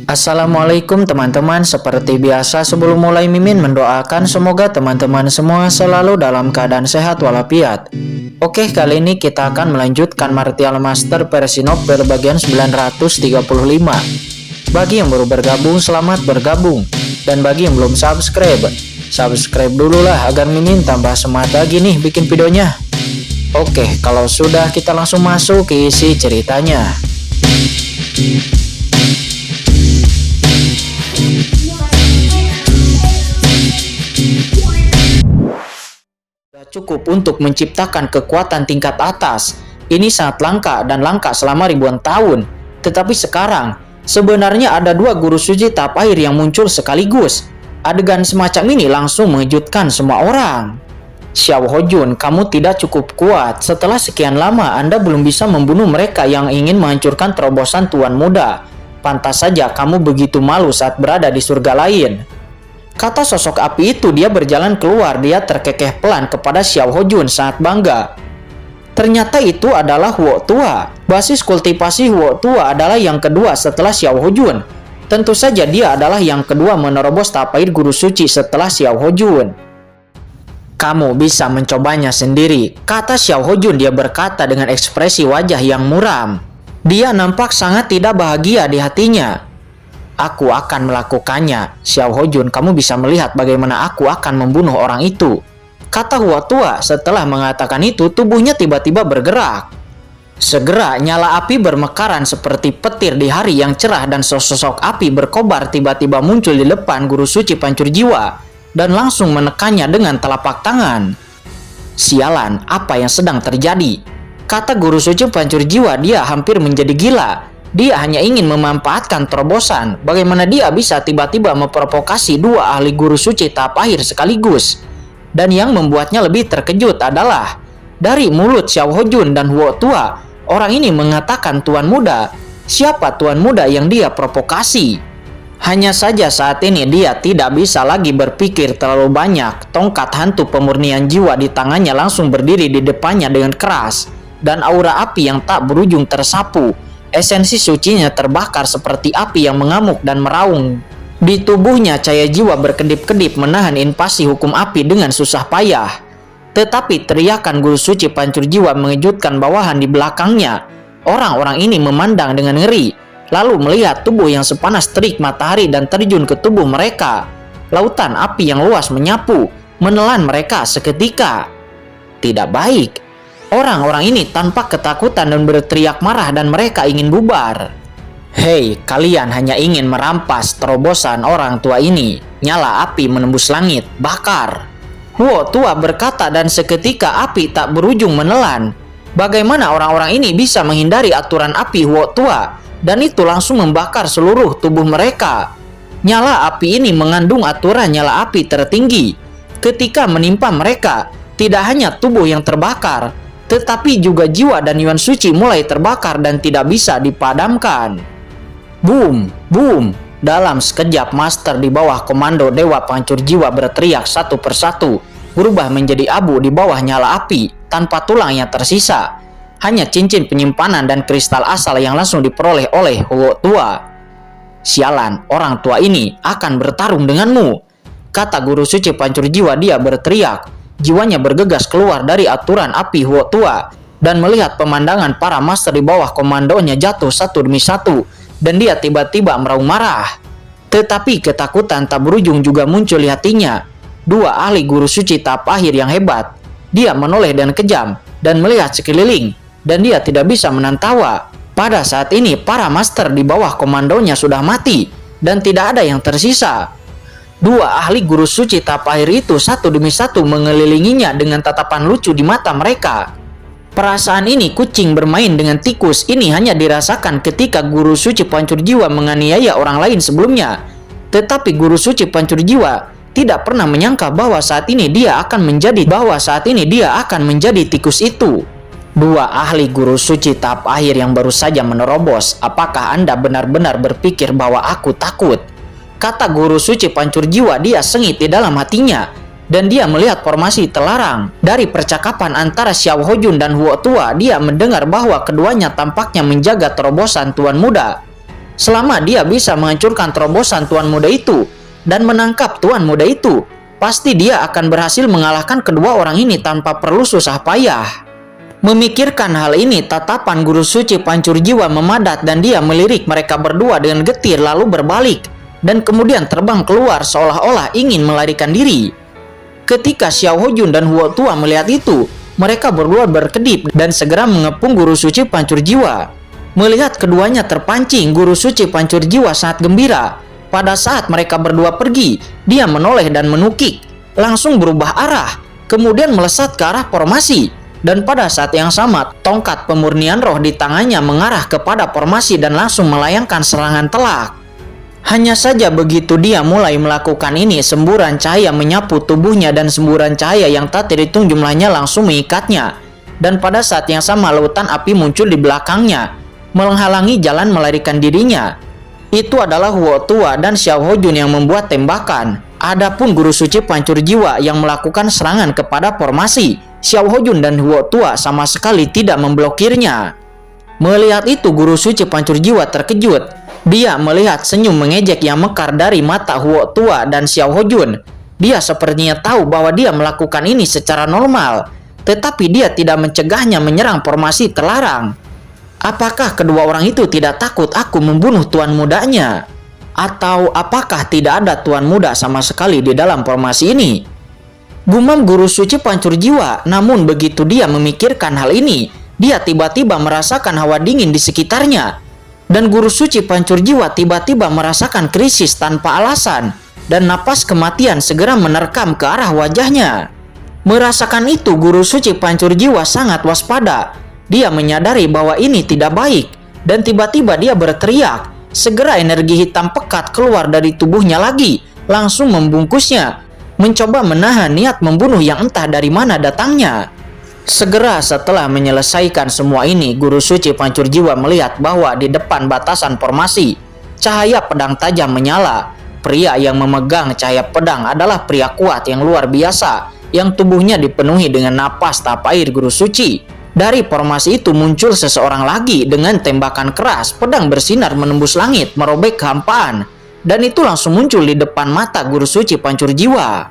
Assalamualaikum teman-teman, seperti biasa sebelum mulai Mimin mendoakan semoga teman-teman semua selalu dalam keadaan sehat walafiat. Oke, kali ini kita akan melanjutkan Martial Master versi novel bagian 935. Bagi yang baru bergabung, selamat bergabung. Dan bagi yang belum subscribe dulu lah agar Mimin tambah semangat lagi nih bikin videonya. Oke, kalau sudah kita langsung masuk ke isi ceritanya. Cukup untuk menciptakan kekuatan tingkat atas. Ini sangat langka dan langka selama ribuan tahun. Tetapi sekarang, sebenarnya ada dua guru suci tahap akhir yang muncul sekaligus. Adegan semacam ini langsung mengejutkan semua orang. Xiao Hojun, kamu tidak cukup kuat. Setelah sekian lama, Anda belum bisa membunuh mereka yang ingin menghancurkan terobosan Tuan Muda. Pantas saja kamu begitu malu saat berada di surga lain. Kata sosok api itu, dia berjalan keluar. Dia terkekeh pelan kepada Xiao Hojun sangat bangga. Ternyata itu adalah Huo Tua. Basis kultivasi Huo Tua adalah yang kedua setelah Xiao Hojun. Tentu saja dia adalah yang kedua menerobos tahap akhir guru suci setelah Xiao Hojun. Kamu bisa mencobanya sendiri, kata Xiao Hojun. Dia berkata dengan ekspresi wajah yang muram. Dia nampak sangat tidak bahagia di hatinya. Aku akan melakukannya. Xiao Hojun, kamu bisa melihat bagaimana aku akan membunuh orang itu, kata Huo Tua. Setelah mengatakan itu, tubuhnya tiba-tiba bergerak. Segera nyala api bermekaran seperti petir di hari yang cerah dan sosok api berkobar tiba-tiba muncul di depan guru suci pancur jiwa dan langsung menekannya dengan telapak tangan. Sialan, apa yang sedang terjadi? Kata guru suci pancur jiwa. Dia hampir menjadi gila. Dia hanya ingin memanfaatkan terobosan. Bagaimana dia bisa tiba-tiba memprovokasi dua ahli guru suci tahap akhir sekaligus? Dan yang membuatnya lebih terkejut adalah dari mulut Xiao Hojun dan Huo Tua, orang ini mengatakan Tuan Muda. Siapa Tuan Muda yang dia provokasi? Hanya saja saat ini dia tidak bisa lagi berpikir terlalu banyak. Tongkat hantu pemurnian jiwa di tangannya langsung berdiri di depannya dengan keras. Dan aura api yang tak berujung tersapu. Esensi sucinya terbakar seperti api yang mengamuk dan meraung. Di tubuhnya cahaya jiwa berkedip-kedip menahan invasi hukum api dengan susah payah. Tetapi teriakan guru suci pancur jiwa mengejutkan bawahan di belakangnya. Orang-orang ini memandang dengan ngeri, lalu melihat tubuh yang sepanas terik matahari dan terjun ke tubuh mereka. Lautan api yang luas menyapu, menelan mereka seketika. Tidak baik. Orang-orang ini tanpa ketakutan dan berteriak marah dan mereka ingin bubar. Hei, kalian hanya ingin merampas terobosan orang tua ini. Nyala api menembus langit, bakar. Huo Tua berkata dan seketika api tak berujung menelan. Bagaimana orang-orang ini bisa menghindari aturan api Huo Tua? Dan itu langsung membakar seluruh tubuh mereka. Nyala api ini mengandung aturan nyala api tertinggi. Ketika menimpa mereka, tidak hanya tubuh yang terbakar, tetapi juga jiwa dan yuan suci mulai terbakar dan tidak bisa dipadamkan. Boom, boom. Dalam sekejap, master di bawah komando Dewa Pancur Jiwa berteriak satu persatu, berubah menjadi abu di bawah nyala api, tanpa tulang yang tersisa. Hanya cincin penyimpanan dan kristal asal yang langsung diperoleh oleh Huo Tua. Sialan, orang tua ini akan bertarung denganmu, kata guru suci pancur jiwa. Dia berteriak. Jiwanya bergegas keluar dari aturan api Huo Tua dan melihat pemandangan para master di bawah komandonya jatuh satu demi satu, dan dia tiba-tiba meraung marah. Tetapi ketakutan tak berujung juga muncul di hatinya. Dua ahli guru suci tahap akhir yang hebat. Dia menoleh dan kejam dan melihat sekeliling, dan dia tidak bisa menahan tawa. Pada saat ini para master di bawah komandonya sudah mati dan tidak ada yang tersisa. Dua ahli guru suci tahap akhir itu satu demi satu mengelilinginya dengan tatapan lucu di mata mereka. Perasaan ini kucing bermain dengan tikus ini hanya dirasakan ketika guru suci pancur jiwa menganiaya orang lain sebelumnya. Tetapi guru suci pancur jiwa tidak pernah menyangka bahwa saat ini dia akan menjadi tikus itu. Dua ahli guru suci tahap akhir yang baru saja menerobos. Apakah Anda benar-benar berpikir bahwa aku takut? Kata guru suci pancur jiwa. Dia sengit di dalam hatinya dan dia melihat formasi terlarang. Dari percakapan antara Xiao Hojun dan Huo Tua, dia mendengar bahwa keduanya tampaknya menjaga terobosan Tuan Muda. Selama dia bisa menghancurkan terobosan tuan muda itu dan menangkap tuan muda itu, pasti dia akan berhasil mengalahkan kedua orang ini tanpa perlu susah payah. Memikirkan hal ini, tatapan guru suci pancur jiwa memadat dan dia melirik mereka berdua dengan getir lalu berbalik dan kemudian terbang keluar seolah-olah ingin melarikan diri. Ketika Xiao Hojun dan Huo Tua melihat itu, mereka berdua berkedip dan segera mengepung guru suci pancur jiwa. Melihat keduanya terpancing, guru suci pancur jiwa sangat gembira. Pada saat mereka berdua pergi, dia menoleh dan menukik, langsung berubah arah, kemudian melesat ke arah formasi. Dan pada saat yang sama, tongkat pemurnian roh di tangannya mengarah kepada formasi dan langsung melayangkan serangan telak. Hanya saja begitu dia mulai melakukan ini, semburan cahaya menyapu tubuhnya dan semburan cahaya yang tak terhitung jumlahnya langsung mengikatnya. Dan pada saat yang sama, lautan api muncul di belakangnya, menghalangi jalan melarikan dirinya. Itu adalah Huo Tua dan Xiao Hojun yang membuat tembakan. Adapun guru suci pancur jiwa yang melakukan serangan kepada formasi, Xiao Hojun dan Huo Tua sama sekali tidak memblokirnya. Melihat itu, guru suci pancur jiwa terkejut. Dia melihat senyum mengejek yang mekar dari mata Huo Tua dan Xiao Hojun. Dia sepertinya tahu bahwa dia melakukan ini secara normal, tetapi dia tidak mencegahnya menyerang formasi terlarang. Apakah kedua orang itu tidak takut aku membunuh tuan mudanya? Atau apakah tidak ada tuan muda sama sekali di dalam formasi ini? Gumam guru suci pancur jiwa. Namun begitu dia memikirkan hal ini, dia tiba-tiba merasakan hawa dingin di sekitarnya. Dan guru suci pancur jiwa tiba-tiba merasakan krisis tanpa alasan. Dan napas kematian segera menerkam ke arah wajahnya. Merasakan itu, guru suci pancur jiwa sangat waspada. Dia menyadari bahwa ini tidak baik, dan tiba-tiba dia berteriak. Segera energi hitam pekat keluar dari tubuhnya lagi, langsung membungkusnya, mencoba menahan niat membunuh yang entah dari mana datangnya. Segera setelah menyelesaikan semua ini, guru suci pancur jiwa melihat bahwa di depan batasan formasi, cahaya pedang tajam menyala. Pria yang memegang cahaya pedang adalah pria kuat yang luar biasa, yang tubuhnya dipenuhi dengan napas tap air guru suci. Dari formasi itu muncul seseorang lagi dengan tembakan keras, pedang bersinar menembus langit, merobek kehampaan. Dan itu langsung muncul di depan mata guru suci pancur jiwa.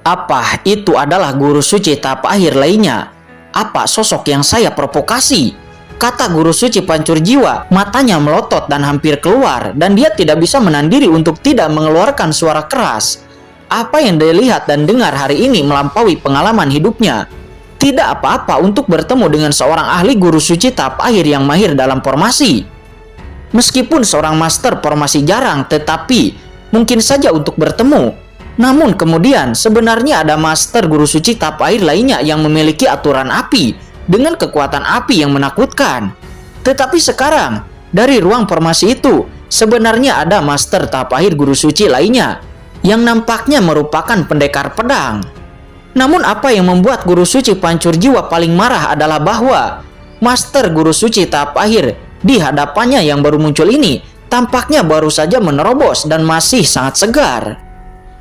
Apa itu adalah guru suci tahap akhir lainnya? Apa sosok yang saya provokasi? Kata guru suci pancur jiwa, matanya melotot dan hampir keluar, dan dia tidak bisa menahan diri untuk tidak mengeluarkan suara keras. Apa yang dia lihat dan dengar hari ini melampaui pengalaman hidupnya. Tidak apa-apa untuk bertemu dengan seorang ahli guru suci tahap akhir yang mahir dalam formasi. Meskipun seorang master formasi jarang, tetapi mungkin saja untuk bertemu. Namun kemudian sebenarnya ada master guru suci tahap akhir lainnya yang memiliki aturan api dengan kekuatan api yang menakutkan. Tetapi sekarang dari ruang formasi itu sebenarnya ada master tahap akhir guru suci lainnya yang nampaknya merupakan pendekar pedang. Namun apa yang membuat guru suci pancur jiwa paling marah adalah bahwa master guru suci tahap akhir di hadapannya yang baru muncul ini tampaknya baru saja menerobos dan masih sangat segar.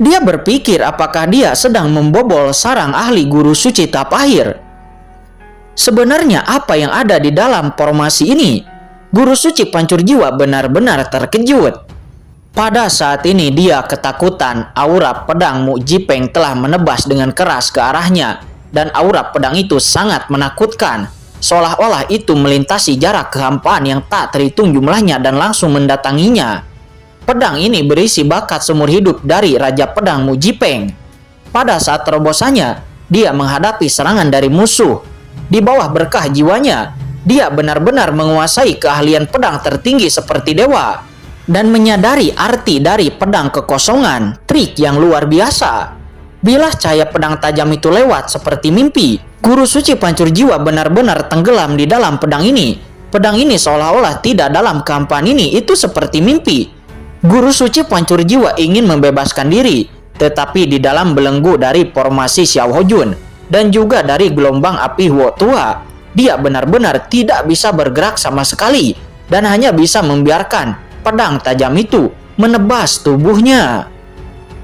Dia berpikir apakah dia sedang membobol sarang ahli guru suci tahap akhir. Sebenarnya apa yang ada di dalam formasi ini? Guru suci pancur jiwa benar-benar terkejut. Pada saat ini dia ketakutan. Aura pedang Mu Jipeng telah menebas dengan keras ke arahnya, dan aura pedang itu sangat menakutkan, seolah-olah itu melintasi jarak kehampaan yang tak terhitung jumlahnya dan langsung mendatanginya. Pedang ini berisi bakat seumur hidup dari Raja Pedang Mu Jipeng. Pada saat terobosannya, dia menghadapi serangan dari musuh. Di bawah berkah jiwanya, dia benar-benar menguasai keahlian pedang tertinggi seperti dewa. Dan menyadari arti dari pedang kekosongan, trik yang luar biasa. Bila cahaya pedang tajam itu lewat seperti mimpi, guru suci pancur jiwa benar-benar tenggelam di dalam pedang ini. Pedang ini seolah-olah tidak dalam kehampaan ini, itu seperti mimpi. Guru suci pancur jiwa ingin membebaskan diri, tetapi di dalam belenggu dari formasi Xiao Hojun dan juga dari gelombang api Huo Tua, dia benar-benar tidak bisa bergerak sama sekali dan hanya bisa membiarkan pedang tajam itu menebas tubuhnya.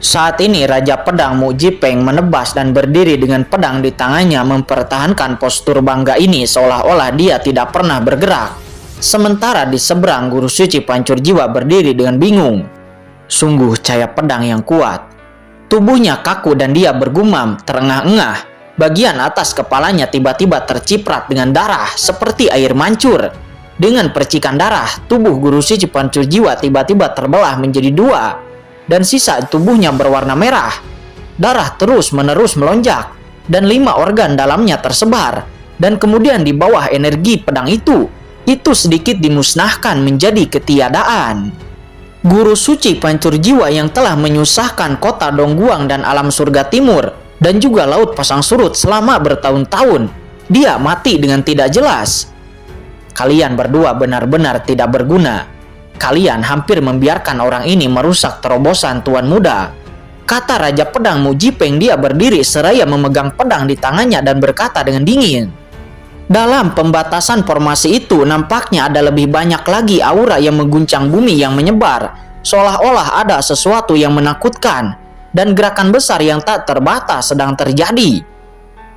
Saat ini Raja Pedang Mu Jipeng menebas dan berdiri dengan pedang di tangannya, mempertahankan postur bangga ini seolah-olah dia tidak pernah bergerak. Sementara di seberang guru suci pancur jiwa berdiri dengan bingung. Sungguh cahaya pedang yang kuat. Tubuhnya kaku dan dia bergumam terengah-engah. Bagian atas kepalanya tiba-tiba terciprat dengan darah seperti air mancur. Dengan percikan darah, tubuh guru suci pancur jiwa tiba-tiba terbelah menjadi dua. Dan sisa tubuhnya berwarna merah. Darah terus-menerus melonjak. Dan 5 organ dalamnya tersebar. Dan kemudian di bawah energi pedang itu sedikit dimusnahkan menjadi ketiadaan. Guru suci pancur jiwa yang telah menyusahkan kota Dongguang dan alam surga timur dan juga laut pasang surut selama bertahun-tahun, dia mati dengan tidak jelas. Kalian berdua benar-benar tidak berguna. Kalian hampir membiarkan orang ini merusak terobosan Tuan Muda, kata Raja Pedang Mu Jipeng. Dia berdiri seraya memegang pedang di tangannya dan berkata dengan dingin. Dalam pembatasan formasi itu nampaknya ada lebih banyak lagi aura yang mengguncang bumi yang menyebar, seolah-olah ada sesuatu yang menakutkan dan gerakan besar yang tak terbatas sedang terjadi.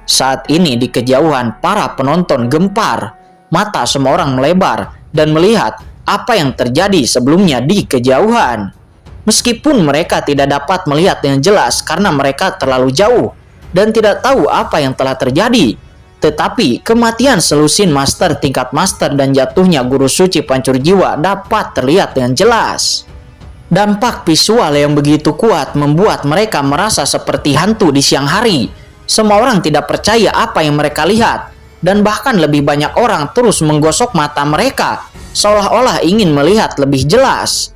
Saat ini di kejauhan para penonton gempar, mata semua orang melebar dan melihat apa yang terjadi sebelumnya di kejauhan. Meskipun mereka tidak dapat melihat dengan jelas karena mereka terlalu jauh dan tidak tahu apa yang telah terjadi. Tetapi kematian Selusin Master tingkat Master dan jatuhnya guru suci pancur jiwa dapat terlihat dengan jelas. Dampak visual yang begitu kuat membuat mereka merasa seperti hantu di siang hari. Semua orang tidak percaya apa yang mereka lihat. Dan bahkan lebih banyak orang terus menggosok mata mereka, seolah-olah ingin melihat lebih jelas.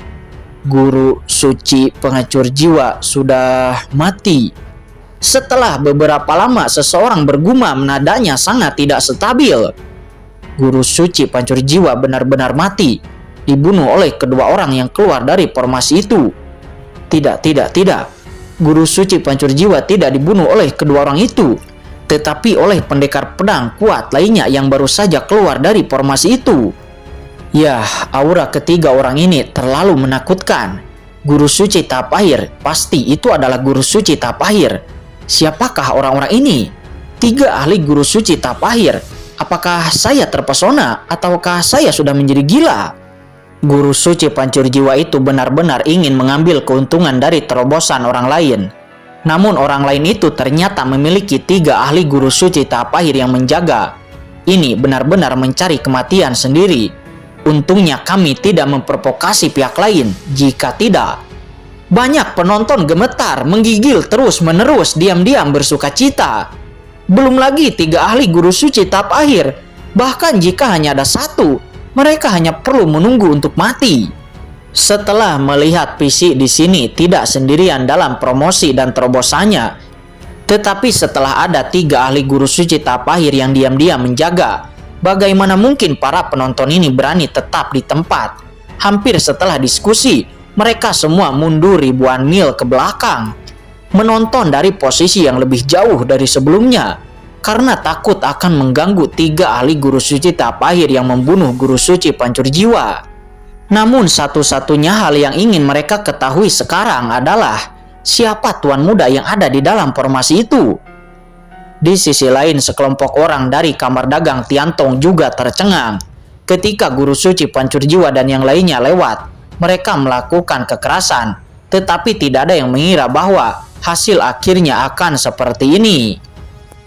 Guru suci penghancur jiwa sudah mati. Setelah beberapa lama seseorang bergumam, nadanya sangat tidak stabil. Guru suci pancur jiwa benar-benar mati, dibunuh oleh kedua orang yang keluar dari formasi itu. Tidak. Guru suci pancur jiwa tidak dibunuh oleh kedua orang itu, tetapi oleh pendekar pedang kuat lainnya yang baru saja keluar dari formasi itu. Yah, aura ketiga orang ini terlalu menakutkan. Guru suci tahap akhir, pasti itu adalah guru suci tahap akhir. Siapakah orang-orang ini? 3 ahli guru suci tahap akhir. Apakah saya terpesona ataukah saya sudah menjadi gila? Guru suci pancur jiwa itu benar-benar ingin mengambil keuntungan dari terobosan orang lain. Namun orang lain itu ternyata memiliki 3 ahli guru suci tahap akhir yang menjaga. Ini benar-benar mencari kematian sendiri. Untungnya kami tidak memprovokasi pihak lain. Jika tidak, banyak penonton gemetar, menggigil terus-menerus, diam-diam bersuka cita. Belum lagi 3 ahli guru suci tahap akhir. Bahkan jika hanya ada 1, mereka hanya perlu menunggu untuk mati. Setelah melihat PC di sini tidak sendirian dalam promosi dan terobosannya, tetapi setelah ada 3 ahli guru suci tahap akhir yang diam-diam menjaga, bagaimana mungkin para penonton ini berani tetap di tempat? Hampir setelah diskusi, mereka semua mundur ribuan mil ke belakang, menonton dari posisi yang lebih jauh dari sebelumnya, karena takut akan mengganggu 3 ahli guru suci tahap akhir yang membunuh guru suci pancur jiwa. Namun satu-satunya hal yang ingin mereka ketahui sekarang adalah siapa Tuan Muda yang ada di dalam formasi itu. Di sisi lain, sekelompok orang dari kamar dagang Tiantong juga tercengang ketika guru suci pancur jiwa dan yang lainnya lewat. Mereka melakukan kekerasan, tetapi tidak ada yang mengira bahwa hasil akhirnya akan seperti ini.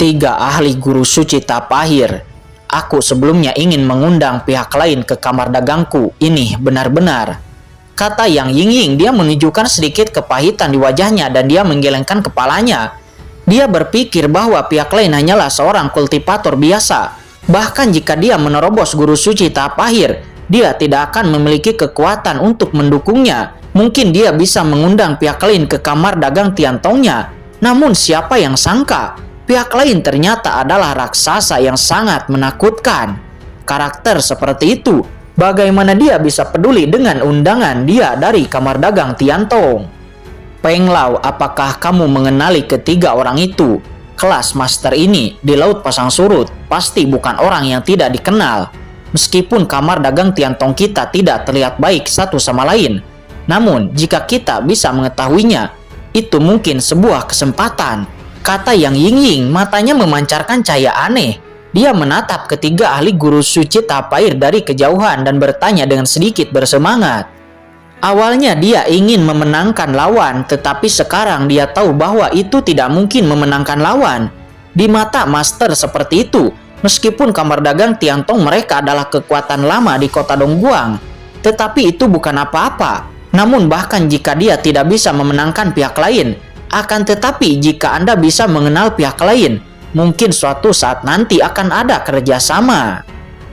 3 ahli guru suci tahap akhir. Aku sebelumnya ingin mengundang pihak lain ke kamar dagangku. Ini benar-benar, kata Yang Yingying. Dia menunjukkan sedikit kepahitan di wajahnya dan dia menggelengkan kepalanya. Dia berpikir bahwa pihak lain hanyalah seorang kultivator biasa. Bahkan jika dia menerobos guru suci tahap akhir, dia tidak akan memiliki kekuatan untuk mendukungnya. Mungkin dia bisa mengundang pihak lain ke kamar dagang Tiantongnya. Namun siapa yang sangka, pihak lain ternyata adalah raksasa yang sangat menakutkan. Karakter seperti itu, bagaimana dia bisa peduli dengan undangan dia dari kamar dagang Tiantong? Peng Lao, apakah kamu mengenali ketiga orang itu? Kelas master ini di laut pasang surut pasti bukan orang yang tidak dikenal. Meskipun kamar dagang Tiantong kita tidak terlihat baik satu sama lain, namun jika kita bisa mengetahuinya, itu mungkin sebuah kesempatan, kata Yang Yingying. Matanya memancarkan cahaya aneh. Dia menatap ketiga ahli guru suci tahap air dari kejauhan dan bertanya dengan sedikit bersemangat. Awalnya dia ingin memenangkan lawan, tetapi sekarang dia tahu bahwa itu tidak mungkin memenangkan lawan. Di mata master seperti itu, meskipun kamar dagang Tiantong mereka adalah kekuatan lama di kota Dongguang, tetapi itu bukan apa-apa. Namun bahkan jika dia tidak bisa memenangkan pihak lain, akan tetapi jika Anda bisa mengenal pihak lain, mungkin suatu saat nanti akan ada kerjasama.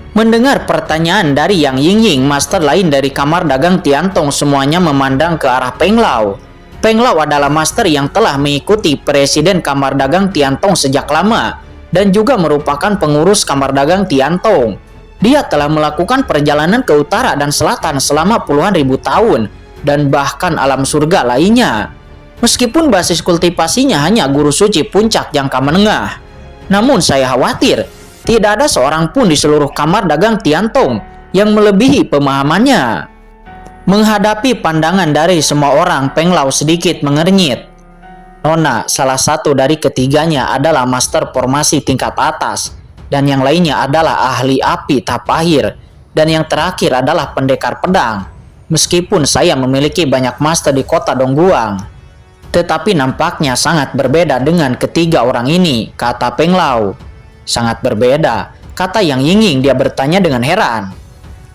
Mendengar pertanyaan dari Yang Yingying, master lain dari kamar dagang Tiantong semuanya memandang ke arah Peng Lao. Peng Lao adalah master yang telah mengikuti presiden kamar dagang Tiantong sejak lama dan juga merupakan pengurus kamar dagang Tiantong. Dia telah melakukan perjalanan ke utara dan selatan selama puluhan ribu tahun dan bahkan alam surga lainnya. Meskipun basis kultivasinya hanya guru suci puncak jangka menengah, namun saya khawatir tidak ada seorang pun di seluruh kamar dagang Tiantong yang melebihi pemahamannya. Menghadapi pandangan dari semua orang, Peng Lao sedikit mengernyit. Nona, salah satu dari ketiganya adalah master formasi tingkat atas, dan yang lainnya adalah ahli api tahap akhir, dan yang terakhir adalah pendekar pedang. Meskipun saya memiliki banyak master di kota Dongguang, tetapi nampaknya sangat berbeda dengan ketiga orang ini, kata Peng Lao. Sangat berbeda, kata Yang Yingying. Dia bertanya dengan heran.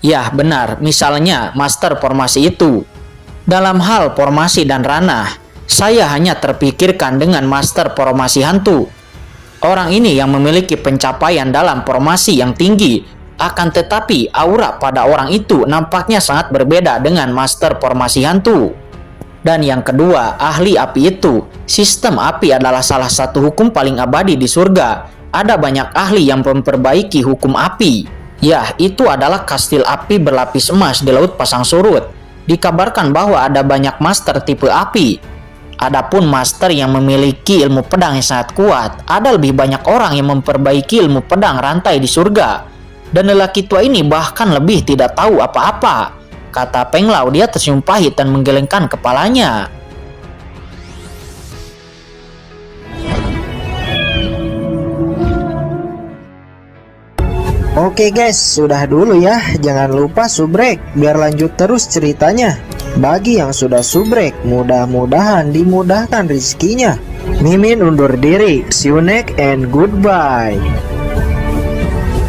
Ya benar, misalnya master formasi itu. Dalam hal formasi dan ranah, saya hanya terpikirkan dengan master formasi hantu. Orang ini yang memiliki pencapaian dalam formasi yang tinggi, akan tetapi aura pada orang itu nampaknya sangat berbeda dengan master formasi hantu. Dan yang kedua, ahli api itu. Sistem api adalah salah satu hukum paling abadi di surga. Ada banyak ahli yang memperbaiki hukum api. Ya, itu adalah kastil api berlapis emas di Laut Pasang Surut. Dikabarkan bahwa ada banyak master tipe api. Adapun master yang memiliki ilmu pedang yang sangat kuat, ada lebih banyak orang yang memperbaiki ilmu pedang rantai di surga. Dan lelaki tua ini bahkan lebih tidak tahu apa-apa, kata Peng Lao. Dia tersenyum pahit dan menggelengkan kepalanya. Oke guys, sudah dulu ya. Jangan lupa subrek biar lanjut terus ceritanya. Bagi yang sudah subrek, mudah-mudahan dimudahkan rezekinya. Mimin undur diri. See you next and goodbye.